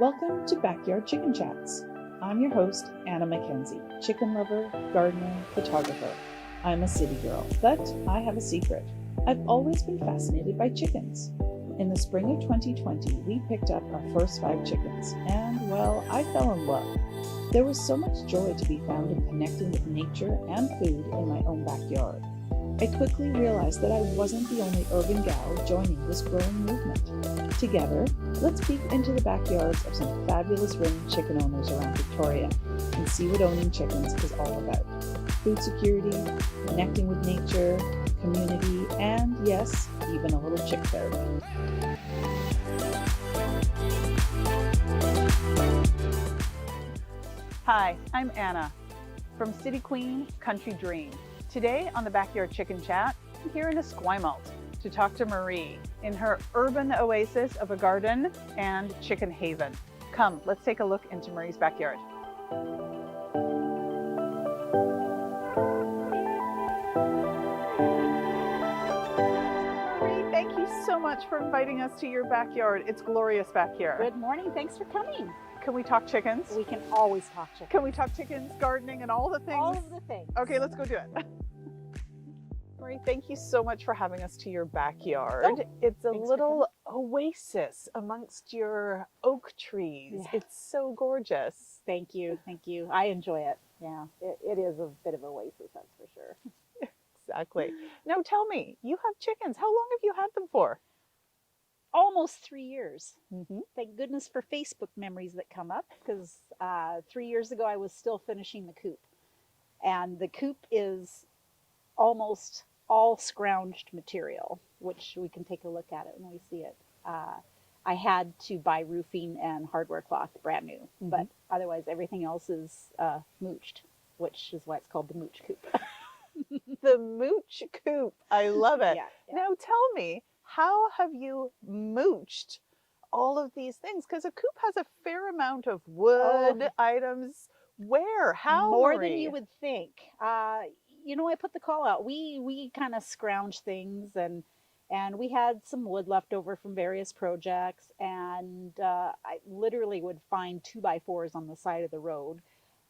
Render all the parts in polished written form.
Welcome to Backyard Chicken Chats. I'm your host, Anna Mackenzie, chicken lover, gardener, photographer. I'm a city girl, but I have a secret. I've always been fascinated by chickens. In the spring of 2020, we picked up our first 5 chickens, and, well, I fell in love. There was so much joy to be found in connecting with nature and food in my own backyard. I quickly realized that I wasn't the only urban gal joining this growing movement. Together, let's peek into the backyards of some fabulous ring chicken owners around Victoria and see what owning chickens is all about. Food security, connecting with nature, community, and yes, even a little chick therapy. Hi, I'm Anna from City Queen, Country Dream. Today on the Backyard Chicken Chat, I'm here in Esquimalt to talk to Marie in her urban oasis of a garden and chicken haven. Come, let's take a look into Marie's backyard. Marie, thank you so much for inviting us to your backyard. It's glorious back here. Good morning, thanks for coming. Can we talk chickens? We can always talk chickens. Can we talk chickens, gardening, and all the things? All of the things. Okay, let's go do it. Marie, thank you so much for having us to your backyard. Oh, it's a little oasis amongst your oak trees. Yeah. It's so gorgeous. Thank you, thank you. I enjoy it. Yeah, it is a bit of an oasis, that's for sure. Exactly. Now tell me, you have chickens. How long have you had them for? Almost 3 years. Mm-hmm. Thank goodness for Facebook memories that come up, because 3 years ago I was still finishing the coop. And the coop is almost all scrounged material, which we can take a look at it when we see it. I had to buy roofing and hardware cloth brand new, but otherwise everything else is mooched, which is why it's called the mooch coop. The mooch coop. I love it. Yeah. Now tell me, how have you mooched all of these things? Because a coop has a fair amount of wood items. Where? How? More Marie? than you would think. I put the call out. We kind of scrounge things, and we had some wood left over from various projects, and I literally would find 2x4s on the side of the road.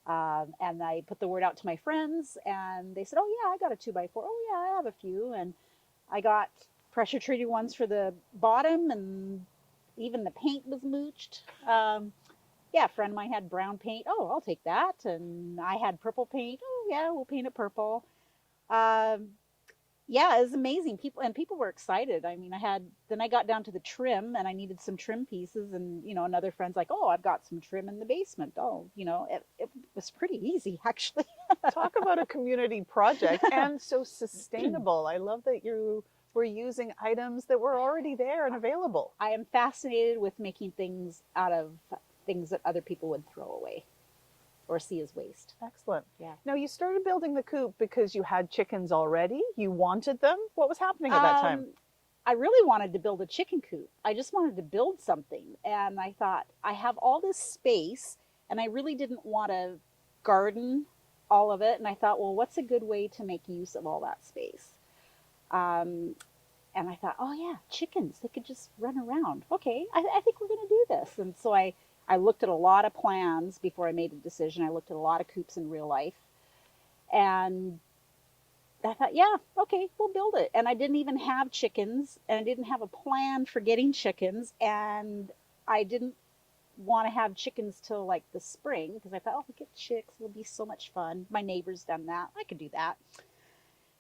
And I put the word out to my friends, and they said, "Oh yeah, I got a 2x4. Oh yeah, I have a few." And I got pressure treated ones for the bottom, and even the paint was mooched. A friend of mine had brown paint. Oh, I'll take that. And I had purple paint. Oh yeah, we'll paint it purple. It was amazing. People were excited. I mean, then I got down to the trim, and I needed some trim pieces, and another friend's like, "Oh, I've got some trim in the basement." Oh, it was pretty easy, actually. Talk about a community project, and so sustainable. I love that you were using items that were already there and available. I am fascinated with making things out of things that other people would throw away or see as waste. Excellent. Yeah. Now, you started building the coop because you had chickens already. You wanted them. What was happening at that time? I really wanted to build a chicken coop. I just wanted to build something. And I thought, I have all this space, and I really didn't want to garden all of it. And I thought, well, what's a good way to make use of all that space? And I thought, oh yeah, chickens, they could just run around. Okay, I think we're going to do this. And so I looked at a lot of plans before I made a decision. I looked at a lot of coops in real life. And I thought, yeah, okay, we'll build it. And I didn't even have chickens, and I didn't have a plan for getting chickens. And I didn't want to have chickens till like the spring, because I thought, oh, we get chicks, it'll be so much fun. My neighbor's done that. I could do that.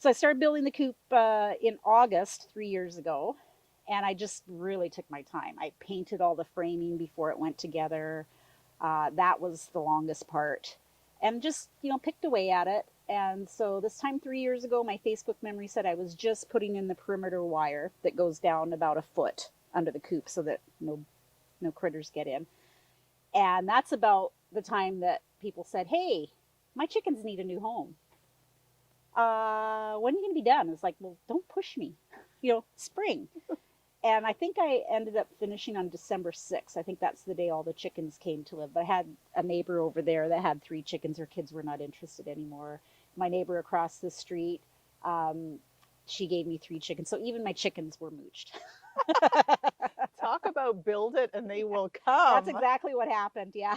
So I started building the coop in August 3 years ago. And I just really took my time. I painted all the framing before it went together. That was the longest part. And just, picked away at it. And so this time 3 years ago, my Facebook memory said I was just putting in the perimeter wire that goes down about a foot under the coop so that no critters get in. And that's about the time that people said, hey, my chickens need a new home. When are you going to be done? It's like, well, don't push me, spring. And I think I ended up finishing on December 6th. I think that's the day all the chickens came to live. But I had a neighbor over there that had 3 chickens. Her kids were not interested anymore. My neighbor across the street, she gave me 3 chickens. So even my chickens were mooched. Talk about build it and they will come. That's exactly what happened. Yeah.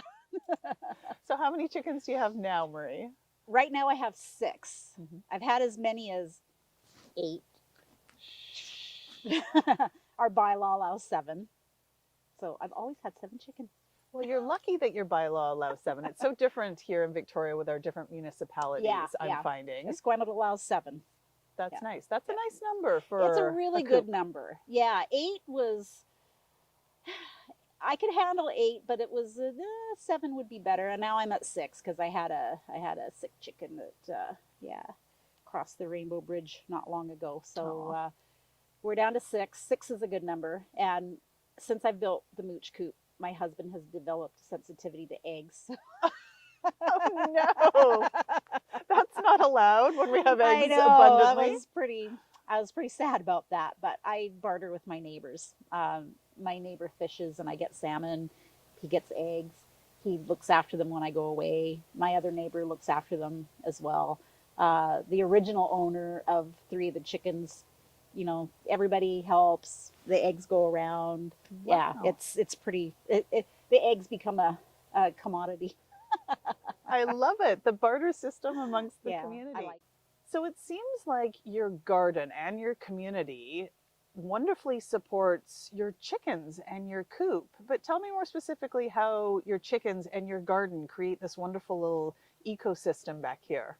So how many chickens do you have now, Marie? Right now I have 6. Mhm. I've had as many as 8. Our bylaw allows 7. So I've always had 7 chickens. Well, you're lucky that your bylaw allows 7. It's so different here in Victoria with our different municipalities, I'm finding. Esquimalt allows 7. That's nice. That's a nice number for It's a really good number. Yeah, 8 was, I could handle 8, but it was 7 would be better. And now I'm at 6 because I had a sick chicken that crossed the Rainbow Bridge not long ago. So we're down to 6. 6 is a good number. And since I've built the mooch coop, my husband has developed sensitivity to eggs. Oh no, that's not allowed when we have eggs I know, abundantly. I was pretty sad about that, but I barter with my neighbors. My neighbor fishes and I get salmon. He gets eggs. He looks after them when I go away. My other neighbor looks after them as well. The original owner of 3 of the chickens, everybody helps. The eggs go around. Wow. Yeah, it's pretty. The eggs become a commodity. I love it. The barter system amongst the community. I like. So it seems like your garden and your community wonderfully supports your chickens and your coop. But tell me more specifically how your chickens and your garden create this wonderful little ecosystem back here.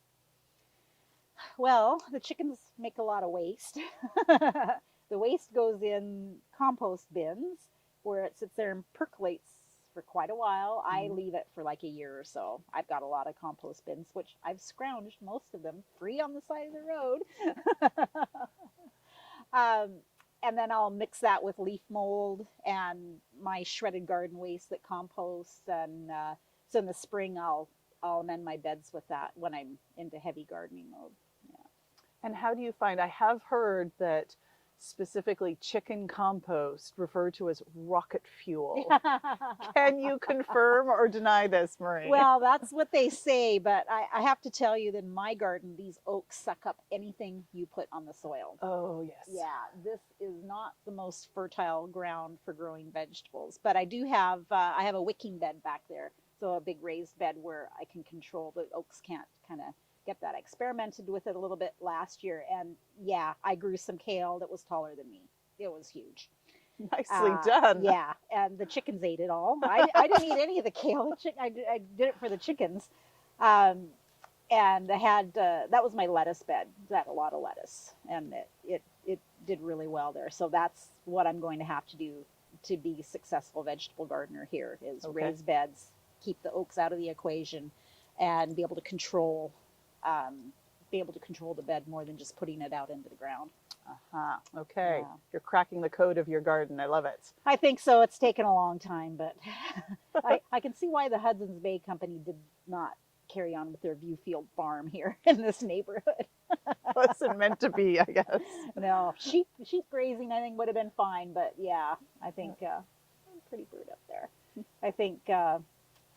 Well, the chickens make a lot of waste. The waste goes in compost bins where it sits there and percolates for quite a while. I leave it for like a year or so. I've got a lot of compost bins, which I've scrounged most of them free on the side of the road. And then I'll mix that with leaf mold and my shredded garden waste that composts. And so in the spring, I'll amend my beds with that when I'm into heavy gardening mode. Yeah. And how do you find, I have heard that specifically chicken compost referred to as rocket fuel. Can you confirm or deny this, Marie? Well, that's what they say, but I have to tell you that in my garden, these oaks suck up anything you put on the soil. Oh, yes. Yeah, this is not the most fertile ground for growing vegetables, but I do have, I have a wicking bed back there, so a big raised bed where I can control the oaks can't kind of get that. I experimented with it a little bit last year, and yeah, I grew some kale that was taller than me. It was huge. Nicely done. Yeah, and the chickens ate it all. I didn't eat any of the kale. I did it for the chickens. And I had, that was my lettuce bed. I had a lot of lettuce, and it did really well there. So that's what I'm going to have to do to be a successful vegetable gardener here is raise beds, keep the oaks out of the equation, and be able to control the bed more than just putting it out into the ground. Okay. Yeah. You're cracking the code of your garden. I love it. I think so. It's taken a long time, but I can see why the Hudson's Bay Company did not carry on with their Viewfield farm here in this neighborhood. Wasn't meant to be, I guess. No, sheep grazing I think would have been fine, but yeah, I think I'm pretty brewed up there. I think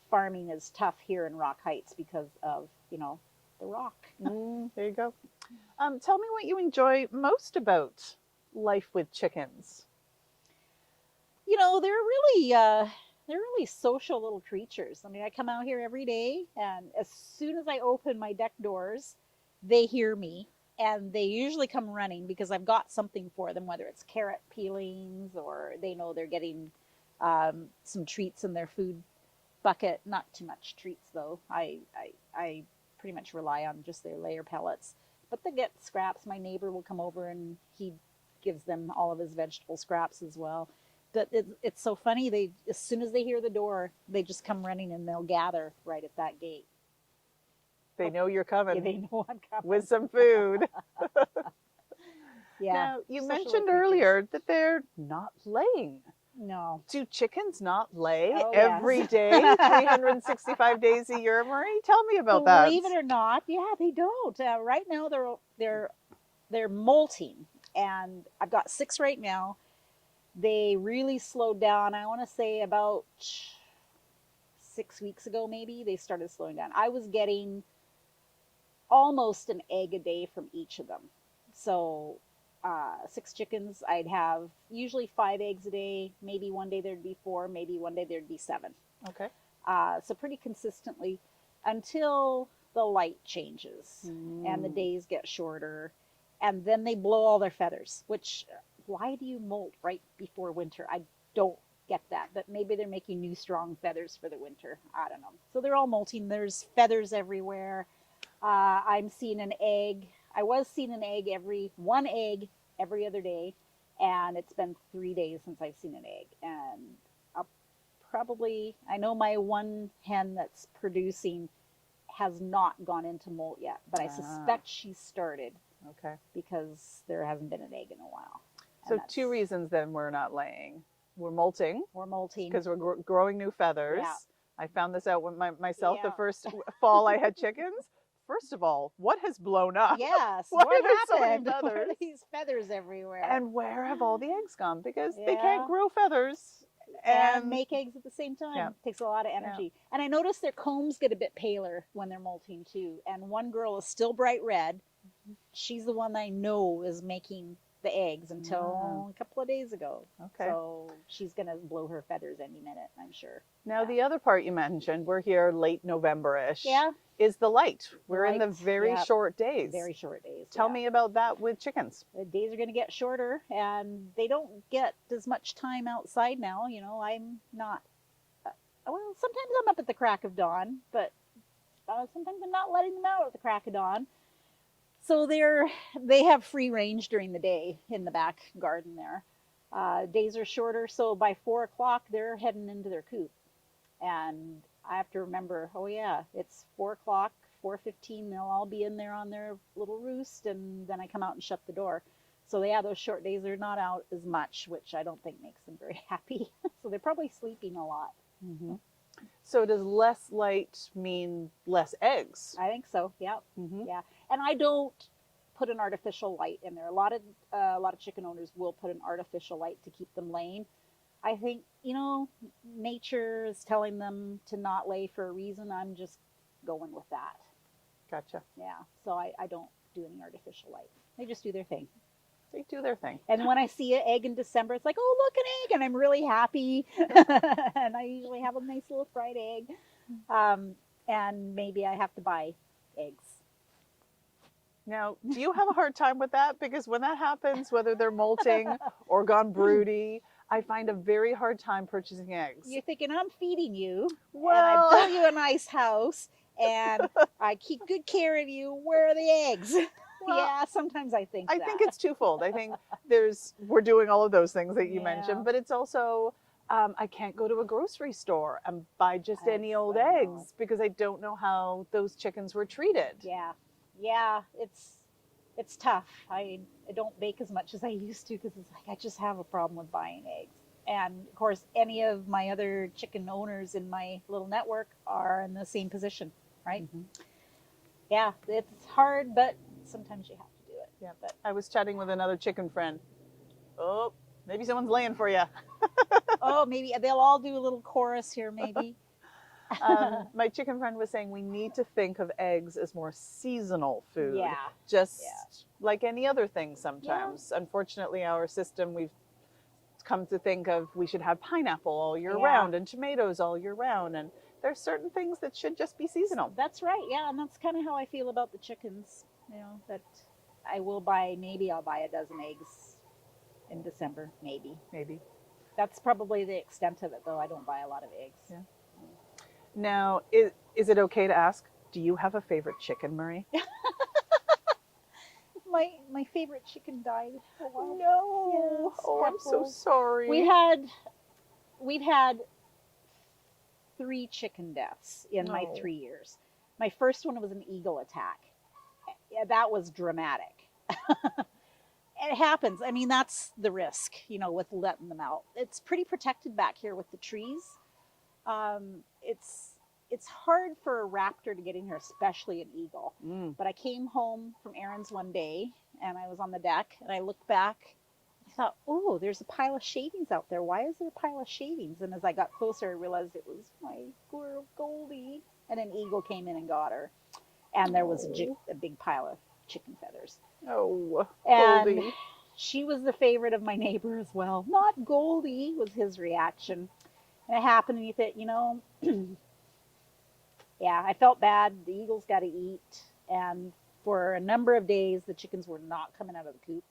farming is tough here in Rock Heights because of, the rock. There you go. Tell me what you enjoy most about life with chickens. They're really social little creatures. I mean, I come out here every day, and as soon as I open my deck doors, they hear me, and they usually come running because I've got something for them, whether it's carrot peelings or they know they're getting some treats in their food bucket. Not too much treats, though. I pretty much rely on just their layer pellets. But they get scraps. My neighbor will come over and he gives them all of his vegetable scraps as well. But it's so funny. As soon as they hear the door, they just come running and they'll gather right at that gate. They know you're coming. Yeah, they know I'm coming. With some food. Yeah. Now, you mentioned earlier that they're not laying. No. Do chickens not lay every day, 365 days a year, Marie? Tell me about that. Believe it or not, yeah, they don't. Right now, they're molting, and I've got 6 right now. They really slowed down. I want to say about 6 weeks ago, maybe they started slowing down. I was getting almost an egg a day from each of them. So 6 chickens, I'd have usually 5 eggs a day. Maybe one day there'd be 4, maybe one day there'd be 7. Okay. So pretty consistently until the light changes and the days get shorter, and then they blow all their feathers. Which, why do you molt right before winter? I don't get that, but maybe they're making new strong feathers for the winter. I don't know. So they're all molting. There's feathers everywhere. I'm seeing an egg. I was seeing an egg one egg every other day, and it's been 3 days since I've seen an egg. And I know my one hen that's producing has not gone into molt yet, but I suspect she started. Okay. Because there hasn't been an egg in a while. So 2 reasons then we're not laying. We're molting. We're molting. Because we're growing new feathers. Yeah. I found this out when myself Yeah. the first fall I had chickens. First of all, what has blown up? Yes. Why what are there so many happened? Why feathers? are these feathers everywhere? And where have all the eggs gone? Because they Yeah. can't grow feathers and make eggs at the same time. Yeah. Takes a lot of energy. And I noticed their combs get a bit paler when they're molting too. And one girl is still bright red. She's the one I know is making the eggs until a couple of days ago. Okay. So she's going to blow her feathers any minute, I'm sure. Now, the other part you mentioned, we're here late November-ish, Yeah. is the light. We're in the Light, very yeah. short days. Very short days. Tell yeah. me about that with chickens. The days are going to get shorter, and they don't get as much time outside now. You know, I'm not, well, sometimes I'm up at the crack of dawn, but sometimes I'm not letting them out at the crack of dawn. So they have free range during the day in the back garden there. Days are shorter, so by 4 o'clock, they're heading into their coop. And I have to remember, oh yeah, it's 4 o'clock, 4:15, they'll all be in there on their little roost, and then I come out and shut the door. So yeah, those short days are not out as much, which I don't think makes them very happy. So they're probably sleeping a lot. Mm-hmm. So does less light mean less eggs? I think so, yeah. Mm-hmm. Yeah, and I don't put an artificial light in there. A lot of chicken owners will put an artificial light to keep them laying. I think, you know, nature is telling them to not lay for a reason. I'm just going with that. Gotcha. Yeah, so I don't do any artificial light. They just do their thing. They do their thing. And when I see an egg in December, it's like, oh, look, an egg, and I'm really happy. And I usually have a nice little fried egg. And maybe I have to buy eggs. Now, do you have a hard time with that? Because when that happens, whether they're molting or gone broody, I find a very hard time purchasing eggs. You're thinking, I'm feeding you, Well, and I built you a nice house, and I keep good care of you. Where are the eggs? Well, yeah, sometimes I think I that. think it's twofold. I think we're doing all of those things that you Yeah. mentioned, but it's also I can't go to a grocery store and buy just any old I know. eggs because I don't know how those chickens were treated. Yeah, it's tough. I don't bake as much as I used to because it's like I just have a problem with buying eggs. And of course, any of my other chicken owners in my little network are in the same position, right? Mm-hmm. Yeah, it's hard, but sometimes you have to do it. Yeah, but I was chatting with another chicken friend. Oh, maybe someone's laying for you. Oh, maybe they'll all do a little chorus here, maybe. My chicken friend was saying we need to think of eggs as more seasonal food. Yeah. Just Yeah. like any other thing sometimes. Unfortunately, our system, we've come to think of we should have pineapple all year Yeah. round and tomatoes all year round. And there's certain things that should just be seasonal. That's right. Yeah, and that's kind of how I feel about the chickens. You know, that I'll buy a dozen eggs in December, maybe. Maybe. That's probably the extent of it, though. I don't buy a lot of eggs. Yeah. Now, is it okay to ask, do you have a favorite chicken, Marie? My favorite chicken died a while. No. Yes, Oh, I'm so Pepper. sorry. We've had 3 chicken deaths in my No. 3 years. My first one was an eagle attack. Yeah, that was dramatic. It happens. I mean, that's the risk, you know, with letting them out. It's pretty protected back here with the trees. It's hard for a raptor to get in here, especially an eagle. Mm. But I came home from errands one day, and I was on the deck, and I looked back. I thought, oh, there's a pile of shavings out there. Why is there a pile of shavings? And as I got closer, I realized it was my girl Goldie. And an eagle came in and got her. And there was a big pile of chicken feathers. Oh, And Goldie. she was the favorite of my neighbor as well. Not Goldie was his reaction. And it happened and you think, yeah, I felt bad. The eagles got to eat. And for a number of days, the chickens were not coming out of the coop.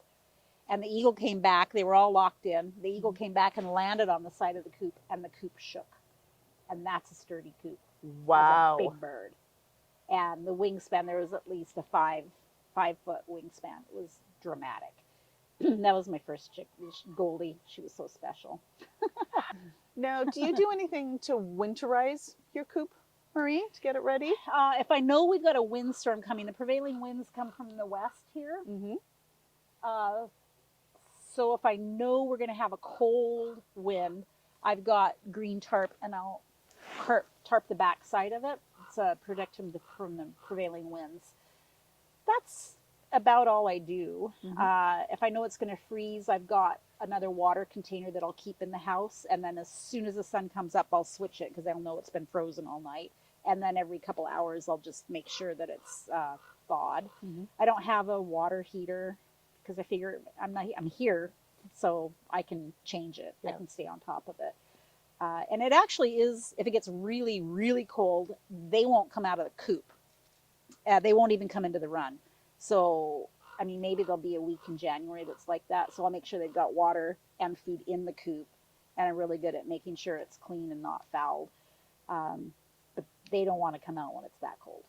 And the eagle came back. They were all locked in. The eagle came back and landed on the side of the coop, and the coop shook. And that's a sturdy coop. Wow. It was a big bird. And the wingspan, there was at least a 5-foot wingspan. It was dramatic. That was my first chick, Goldie. She was so special. Now, do you do anything to winterize your coop, Marie, to get it ready? If I know we've got a windstorm coming, the prevailing winds come from the west here. Mm-hmm. So if I know we're going to have a cold wind, I've got green tarp, and I'll tarp the back side of it to protect him from the prevailing winds. That's about all I do. Mm-hmm. If I know it's going to freeze, I've got another water container that I'll keep in the house, and then as soon as the sun comes up, I'll switch it because I'll know it's been frozen all night. And then every couple hours, I'll just make sure that it's thawed. Mm-hmm. I don't have a water heater because I figure I'm here, so I can change it. Yeah. I can stay on top of it. And it actually is, if it gets really, really cold, they won't come out of the coop. They won't even come into the run. So, I mean, maybe there'll be a week in January that's like that. So I'll make sure they've got water and food in the coop. And I'm really good at making sure it's clean and not fouled. But they don't want to come out when it's that cold.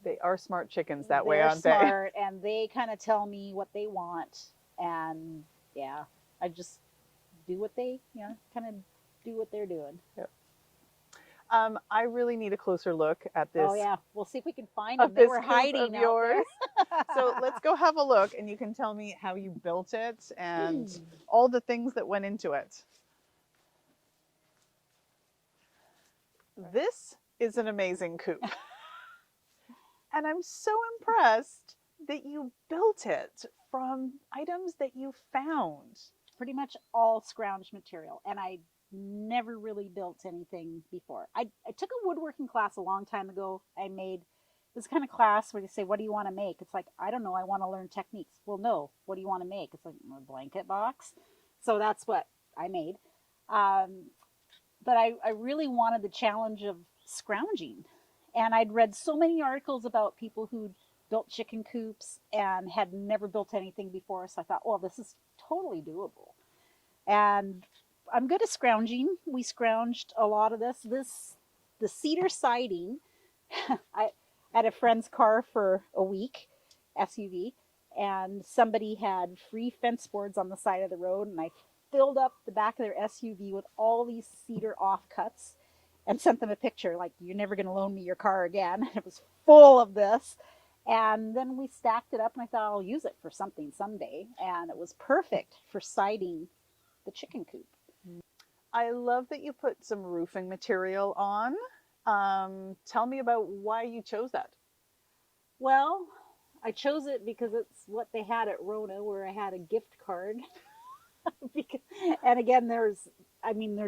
They are smart chickens that way, aren't They're smart, and they kind of tell me what they want. And yeah, I just do what they, kind of do what they're doing. Yep. I really need a closer look at this. Oh yeah, we'll see if we can find them. They were hiding of yours. So let's go have a look, and you can tell me how you built it and all the things that went into it. This is an amazing coop. And I'm so impressed that you built it from items that you found. Pretty much all scrounged material, and I never really built anything before. I took a woodworking class a long time ago. I made this kind of class where they say, what do you want to make? It's like, I don't know, I want to learn techniques. Well, no, what do you want to make? It's like a blanket box. So that's what I made. But I really wanted the challenge of scrounging. And I'd read so many articles about people who'd built chicken coops and had never built anything before. So I thought, well, this is totally doable. And I'm good at scrounging. We scrounged a lot of this. The cedar siding, I had a friend's car for a week, SUV, and somebody had free fence boards on the side of the road, and I filled up the back of their SUV with all these cedar offcuts and sent them a picture, like, you're never going to loan me your car again. It was full of this. And then we stacked it up, and I thought I'll use it for something someday. And it was perfect for siding the chicken coop. I love that you put some roofing material on. Tell me about why you chose that. Well, I chose it because it's what they had at Rona, where I had a gift card. And again, there's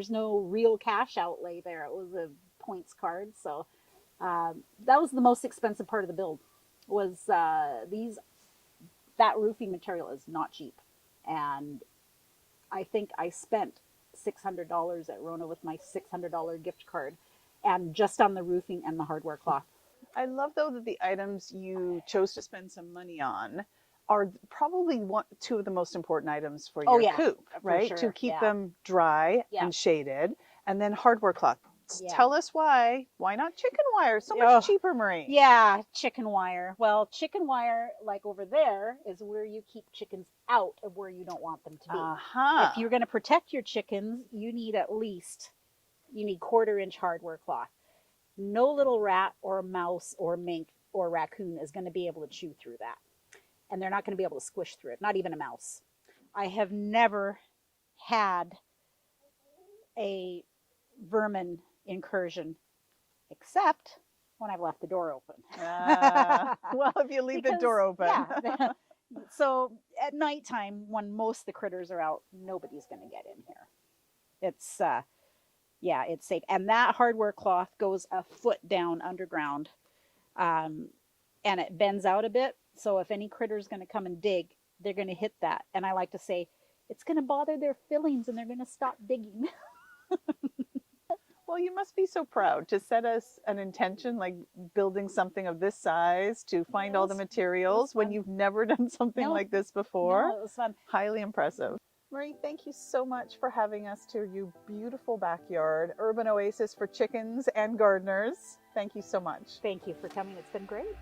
no real cash outlay there. It was a points card. So that was the most expensive part of the build, was that roofing material is not cheap. And I think I spent $600 at Rona with my $600 gift card, and just on the roofing and the hardware cloth. I love, though, that the items you chose to spend some money on are probably two of the most important items for your coop, right? Sure. To keep them dry and shaded, and then hardware cloth. Yeah. Tell us why. Why not chicken wire? So much cheaper, Marie. Yeah, chicken wire. Well, chicken wire, like over there, is where you keep chickens out of where you don't want them to be. If you're going to protect your chickens, you need 1/4 inch hardware cloth. No little rat or mouse or mink or raccoon is going to be able to chew through that. And they're not going to be able to squish through it, not even a mouse. I have never had a vermin incursion, except when I've left the door open. Well, if you leave the door open. Yeah. So at nighttime, when most of the critters are out, nobody's going to get in here. It's, it's safe. And that hardware cloth goes a foot down underground, and it bends out a bit. So if any critter's going to come and dig, they're going to hit that. And I like to say, it's going to bother their feelings and they're going to stop digging. Well, you must be so proud to set us an intention, like building something of this size, to find all the materials when you've never done something like this before. No, it was fun. Highly impressive. Marie, thank you so much for having us to your beautiful backyard, urban oasis for chickens and gardeners. Thank you so much. Thank you for coming. It's been great.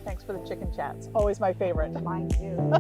Thanks for the chicken chats. Always my favorite. Mine too.